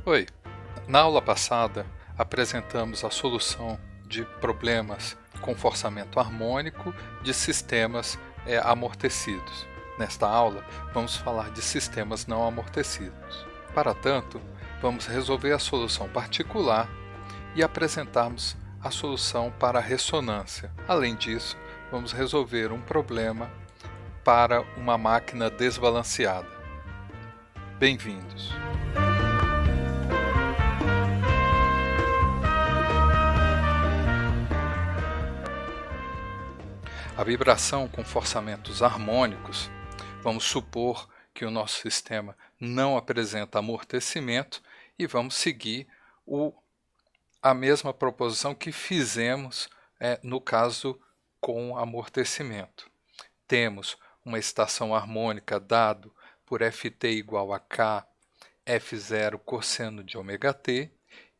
Oi, na aula passada apresentamos a solução de problemas com forçamento harmônico de sistemas amortecidos. Nesta aula, vamos falar de sistemas não amortecidos. Para tanto, vamos resolver a solução particular e apresentarmos a solução para a ressonância. Além disso, vamos resolver um problema para uma máquina desbalanceada. Bem-vindos! A vibração com forçamentos harmônicos, vamos supor que o nosso sistema não apresenta amortecimento e vamos seguir a mesma proposição que fizemos no caso com amortecimento. Temos uma estação harmônica dado por Ft igual a K F0 cosseno de ωt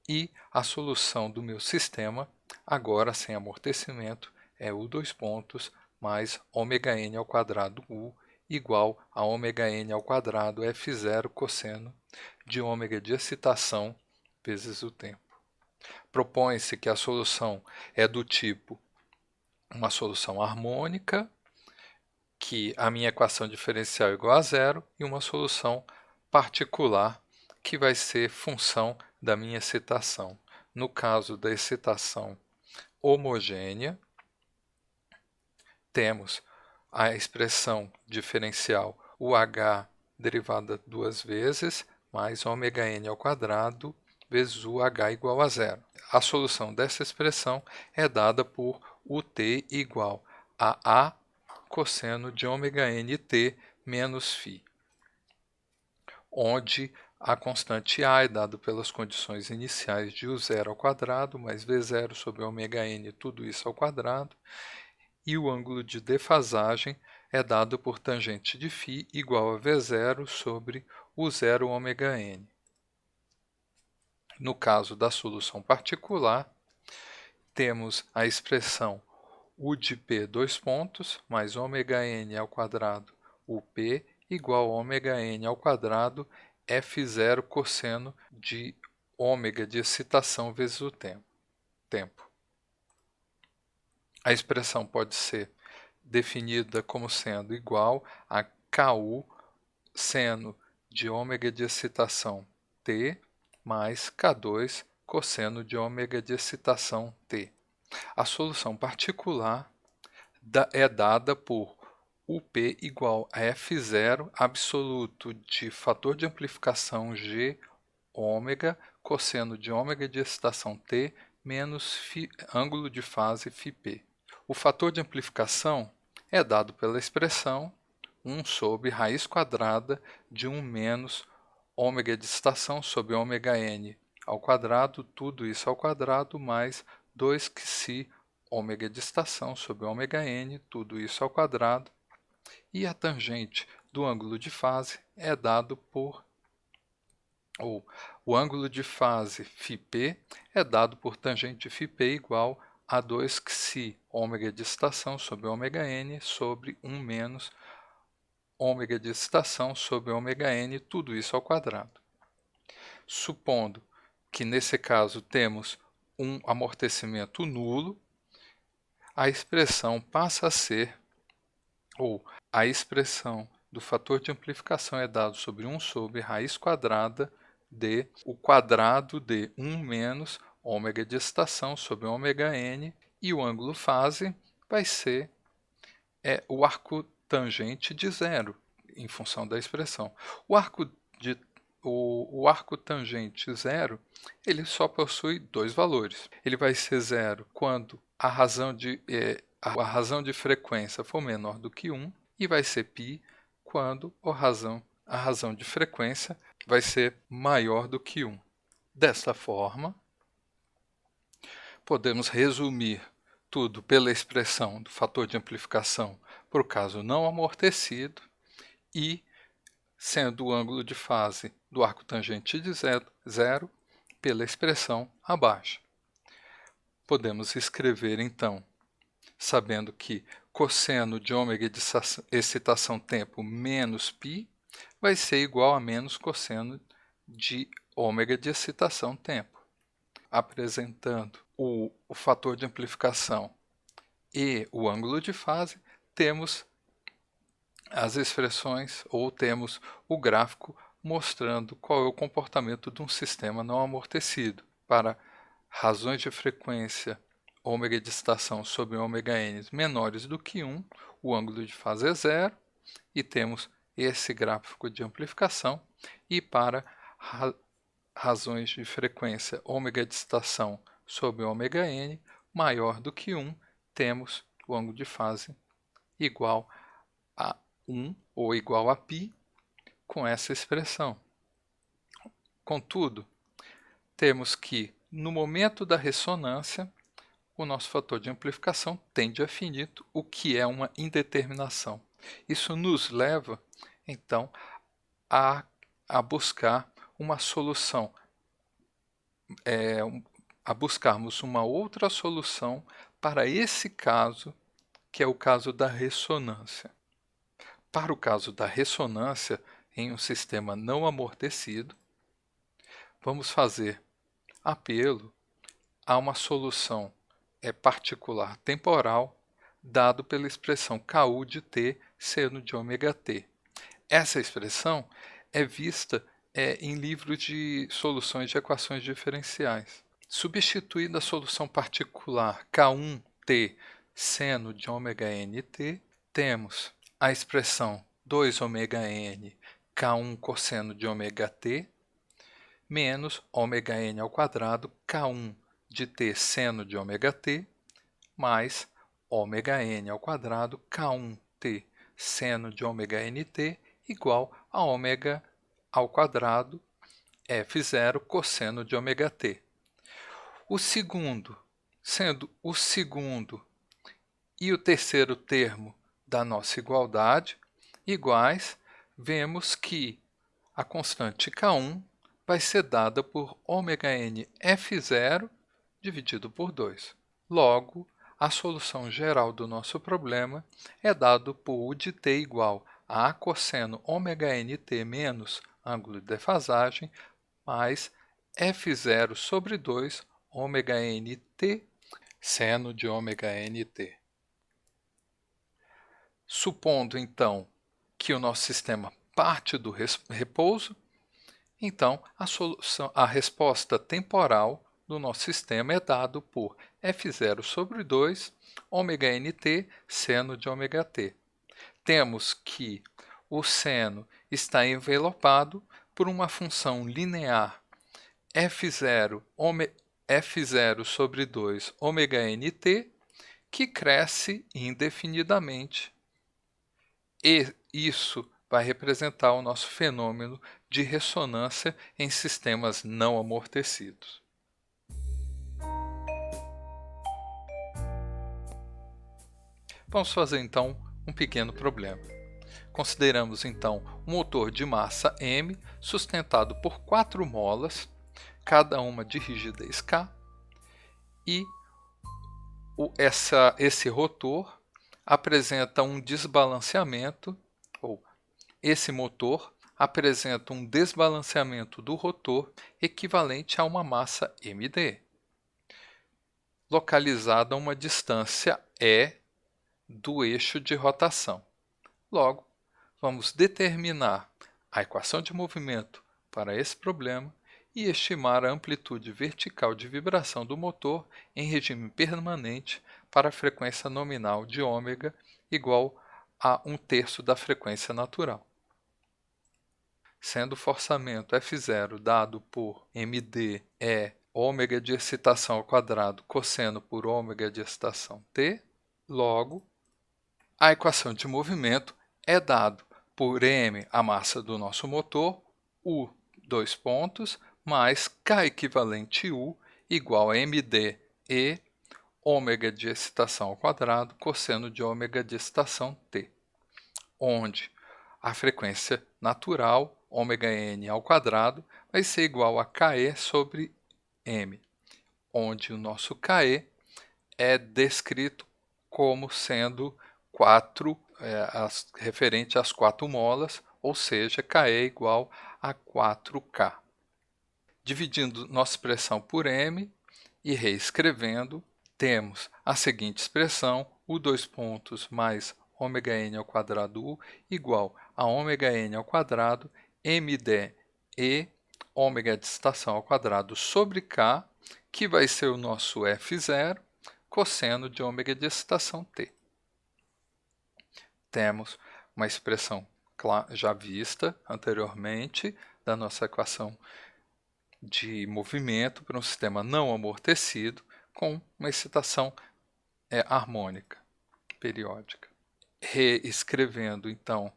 e a solução do meu sistema, agora sem amortecimento, é U2 mais ωn ao quadrado U igual a ωn ao quadrado F0 cosseno de ômega de excitação vezes o tempo. Propõe-se que a solução é do tipo uma solução harmônica, que a minha equação diferencial é igual a zero, e uma solução particular, que vai ser função da minha excitação. No caso da excitação homogênea, temos a expressão diferencial UH derivada duas vezes, mais ωn ao quadrado vezes UH igual a zero. A solução dessa expressão é dada por UT igual a A cosseno de ωnt menos φ, onde a constante A é dada pelas condições iniciais de U0 ao quadrado mais V0 sobre ωn, tudo isso ao quadrado, e o ângulo de defasagem é dado por tangente de φ igual a V0 sobre U0 ωn. No caso da solução particular, temos a expressão U de P mais ωn ao quadrado UP igual a ωn ao quadrado F0 cosseno de ômega de excitação vezes o tempo. A expressão pode ser definida como sendo igual a Ku seno de ômega de excitação T mais K2 cosseno de ômega de excitação T. A solução particular é dada por UP igual a F0 absoluto de fator de amplificação G ômega cosseno de ômega de excitação T menos ângulo de fase φp. O fator de amplificação é dado pela expressão 1 sobre raiz quadrada de 1 menos ômega de excitação sobre ωn ao quadrado, tudo isso ao quadrado, mais 2 ômega de excitação sobre ωn, tudo isso ao quadrado, e a tangente do ângulo de fase é dado por, o ângulo de fase φp é dado por tangente de φp igual a 2 ômega de excitação sobre ωn sobre 1 menos ômega de excitação sobre ωn, tudo isso ao quadrado. Supondo que nesse caso temos um amortecimento nulo, a expressão passa a ser, a expressão do fator de amplificação é dado sobre 1 sobre raiz quadrada de o quadrado de 1 menos ômega de excitação sobre ωn, e o ângulo fase vai ser o arco tangente de zero, em função da expressão. O arco tangente zero, ele só possui dois valores. Ele vai ser zero quando a razão de frequência for menor do que 1, e vai ser π quando a razão de frequência vai ser maior do que 1. Dessa forma, podemos resumir tudo pela expressão do fator de amplificação para o caso não amortecido e, sendo o ângulo de fase do arco tangente de zero, pela expressão abaixo. Podemos escrever, então, sabendo que cosseno de ômega de excitação tempo menos π vai ser igual a menos cosseno de ômega de excitação tempo. Apresentando o fator de amplificação e o ângulo de fase, temos as expressões ou temos o gráfico mostrando qual é o comportamento de um sistema não amortecido. Para razões de frequência ômega de excitação sobre ômega n menores do que 1, o ângulo de fase é zero, e temos esse gráfico de amplificação. E para razões de frequência ômega de excitação sobre ômega n maior do que 1, temos o ângulo de fase igual a 1 ou igual a π com essa expressão. Contudo, temos que, no momento da ressonância, o nosso fator de amplificação tende a finito, o que é uma indeterminação. Isso nos leva, então, a buscar uma solução, a buscarmos uma outra solução para esse caso, que é o caso da ressonância. Para o caso da ressonância em um sistema não amortecido, vamos fazer apelo a uma solução particular temporal dado pela expressão Ku de t seno de ômega t. Essa expressão é vista em livros de soluções de equações diferenciais. Substituindo a solução particular K1t seno de ômega nt, temos a expressão 2 ômega n K1 cosseno de ômega t menos ômega n ao quadrado K1 de t seno de ômega t mais ômega n ao quadrado K1t seno de ômega nt igual a ômega ao quadrado f0 cosseno de ômega t. O segundo, sendo o segundo e o terceiro termo da nossa igualdade iguais, vemos que a constante K1 vai ser dada por ômega n f0 dividido por 2. Logo, a solução geral do nosso problema é dado por U de t igual a cosseno ômega nt menos ângulo de defasagem mais f0 sobre 2 ômega nt seno de ômega nt. Supondo, então, que o nosso sistema parte do repouso, então a resposta temporal do nosso sistema é dado por f0 sobre 2 ômega nt seno de ômega t. Temos que o seno está envelopado por uma função linear f0 sobre 2 ômega nt que cresce indefinidamente. E isso vai representar o nosso fenômeno de ressonância em sistemas não amortecidos. Vamos fazer então um pequeno problema. Consideramos então um motor de massa m sustentado por 4 molas, cada uma de rigidez K, e esse rotor apresenta um desbalanceamento, ou esse motor apresenta um desbalanceamento do rotor equivalente a uma massa md, localizada a uma distância e do eixo de rotação. Logo, vamos determinar a equação de movimento para esse problema e estimar a amplitude vertical de vibração do motor em regime permanente para a frequência nominal de ômega igual a 1/3 da frequência natural. Sendo o forçamento F0 dado por md é ômega de excitação ao quadrado cosseno por ômega de excitação t, logo, a equação de movimento é dado por m, a massa do nosso motor, U, dois pontos, mais K equivalente U, igual a md e ômega de excitação ao quadrado cosseno de ômega de excitação t, onde a frequência natural, ômega n ao quadrado, vai ser igual a Ke sobre m, onde o nosso Ke é descrito como sendo referente às 4 molas, ou seja, Ke é igual a 4K. Dividindo nossa expressão por m e reescrevendo, temos a seguinte expressão: u dois pontos mais ômega n ao quadrado u igual a ômega n ao quadrado md e ômega de estação ao quadrado sobre k, que vai ser o nosso f0, cosseno de ômega de estação t. Temos uma expressão já vista anteriormente da nossa equação de movimento para um sistema não amortecido com uma excitação harmônica, periódica. Reescrevendo, então,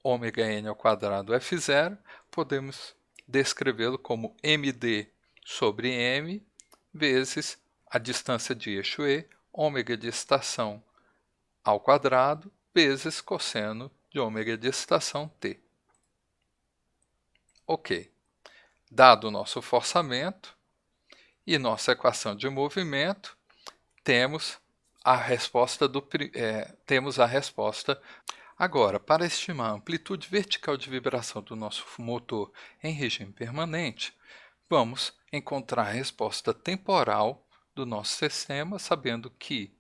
ômega n ao quadrado f0, podemos descrevê-lo como md sobre m vezes a distância de eixo E, ômega de estação ao quadrado, vezes cosseno de ômega de estação t. Ok. Dado o nosso forçamento e nossa equação de movimento, temos a resposta Agora, para estimar a amplitude vertical de vibração do nosso motor em regime permanente, vamos encontrar a resposta temporal do nosso sistema, sabendo que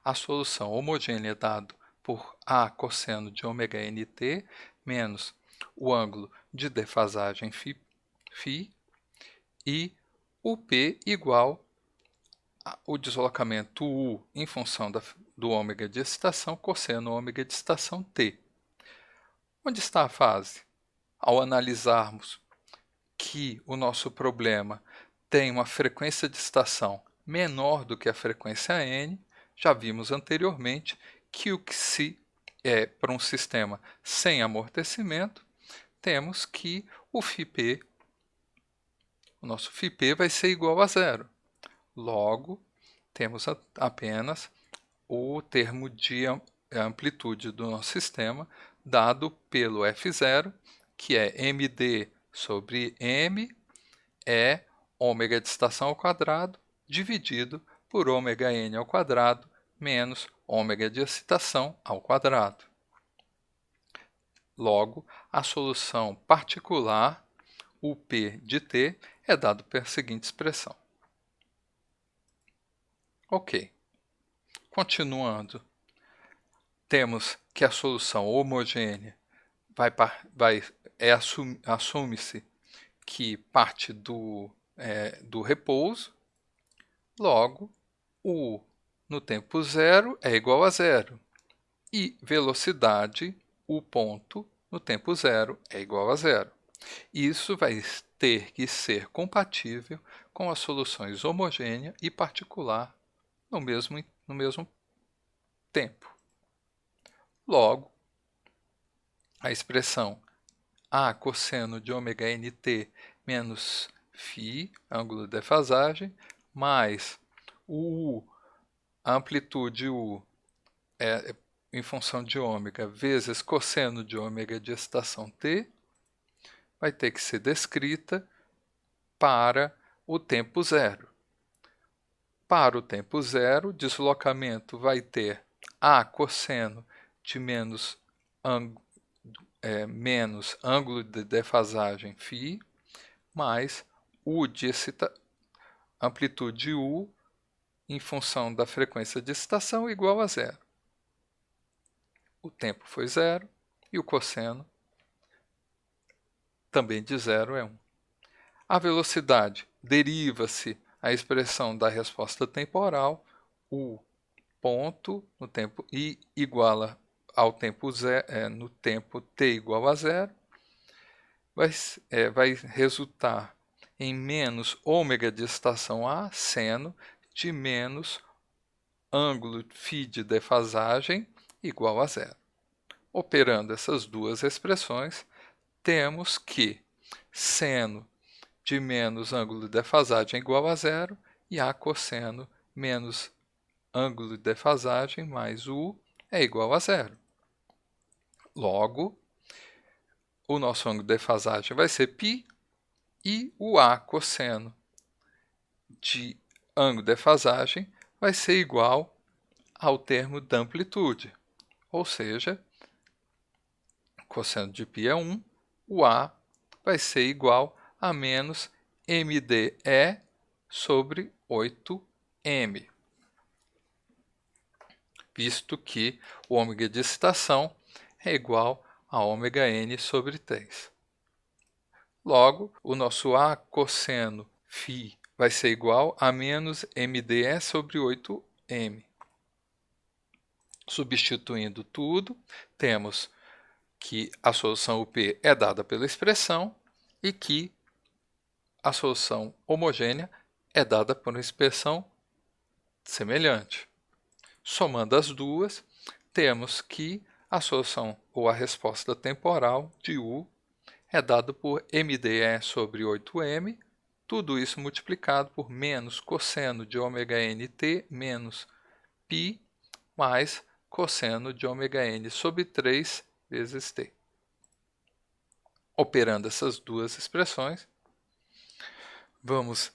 a solução homogênea dada por A cosseno de ômega nt menos o ângulo de defasagem φ e o P igual o deslocamento U em função do ômega de excitação cosseno ômega de excitação t. Onde está a fase? Ao analisarmos que o nosso problema tem uma frequência de excitação menor do que a frequência n, já vimos anteriormente que para um sistema sem amortecimento, temos que o nosso φp vai ser igual a zero. Logo, temos apenas o termo de amplitude do nosso sistema dado pelo f0, que é md sobre m, é ômega de estação ao quadrado, dividido por ômega n ao quadrado, menos ômega de excitação ao quadrado. Logo, a solução particular, o P de t, é dado pela seguinte expressão. Ok. Continuando, temos que a solução homogênea assume-se que parte do repouso, logo, U no tempo zero é igual a zero, e velocidade, U ponto, no tempo zero é igual a zero. Isso vai ter que ser compatível com as soluções homogênea e particular no mesmo tempo. Logo, a expressão A cosseno de ômega nt menos φ, ângulo de defasagem, mais o U, a amplitude U em função de ômega, vezes cosseno de ômega de excitação t, vai ter que ser descrita para o tempo zero. Para o tempo zero, o deslocamento vai ter A cosseno de menos ângulo de defasagem φ, mais U de amplitude U em função da frequência de excitação igual a zero. O tempo foi zero e o cosseno também de zero é 1. A velocidade deriva-se a expressão da resposta temporal, U ponto no tempo I iguala ao tempo no tempo t igual a zero, vai resultar em menos ômega de estação A seno de menos ângulo φ de defasagem igual a zero. Operando essas duas expressões, temos que seno de menos ângulo de defasagem igual a zero e A cosseno menos ângulo de defasagem mais U é igual a zero. Logo, o nosso ângulo de defasagem vai ser π e o A cosseno de ângulo de defasagem vai ser igual ao termo da amplitude, ou seja, cosseno de π é 1, o A vai ser igual a menos MdE sobre 8m, visto que o ômega de excitação é igual a ômega-n sobre 3. Logo, o nosso A cosseno φ vai ser igual a menos MdE sobre 8m. Substituindo tudo, temos que a solução UP é dada pela expressão e que a solução homogênea é dada por uma expressão semelhante. Somando as duas, temos que a solução ou a resposta temporal de U é dada por MdE sobre 8m, tudo isso multiplicado por menos cosseno de ômega-nt menos π mais cosseno de ômega-n sobre 3 vezes t. Operando essas duas expressões, vamos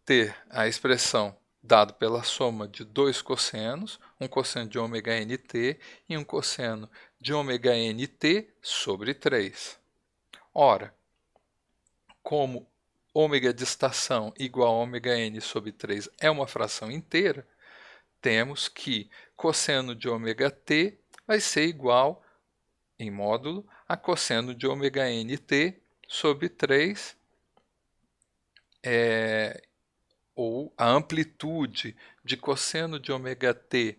ter a expressão dada pela soma de dois cossenos, um cosseno de ômega-nt e um cosseno de ômega-nt sobre 3. Ora, como ômega de estação igual a ômega-n sobre 3 é uma fração inteira, temos que cosseno de ômega-t vai ser igual, em módulo, a cosseno de ômega-nt sobre 3, ou a amplitude de cosseno de ômega-t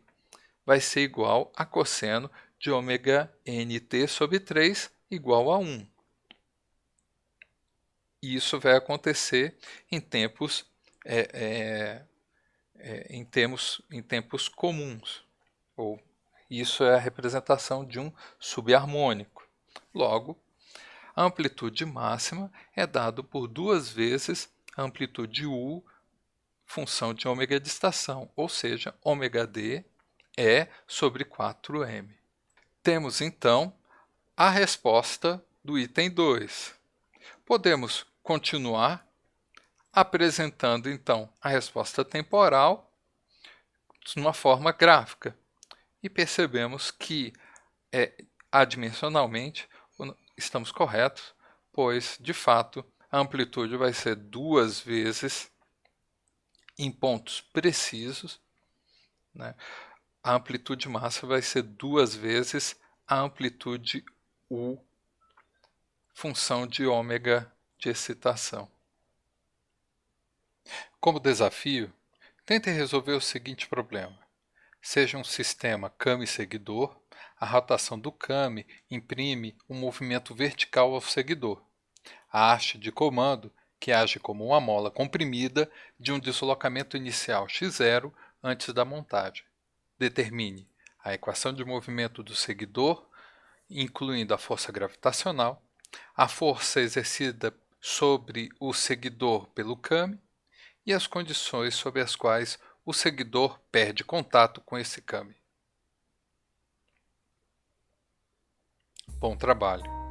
vai ser igual a cosseno de ômega-nt sobre 3 igual a 1. E isso vai acontecer em tempos, em tempos comuns. Ou isso é a representação de um subharmônico. Logo, a amplitude máxima é dado por duas vezes a amplitude U, função de ômega de estação, ou seja, ômega d é sobre 4m. Temos, então, a resposta do item 2. Podemos continuar apresentando, então, a resposta temporal numa forma gráfica. E percebemos que, adimensionalmente, estamos corretos, pois, de fato, a amplitude vai ser duas vezes em pontos precisos, né? A amplitude máxima vai ser duas vezes a amplitude U, função de ômega de excitação. Como desafio, tente resolver o seguinte problema. Seja um sistema câmbio-seguidor, a rotação do câmbio imprime um movimento vertical ao seguidor. A haste de comando, que age como uma mola comprimida, de um deslocamento inicial x0 antes da montagem. Determine a equação de movimento do seguidor, incluindo a força gravitacional, a força exercida sobre o seguidor pelo câmbio e as condições sob as quais o seguidor perde contato com esse câmbio. Bom trabalho!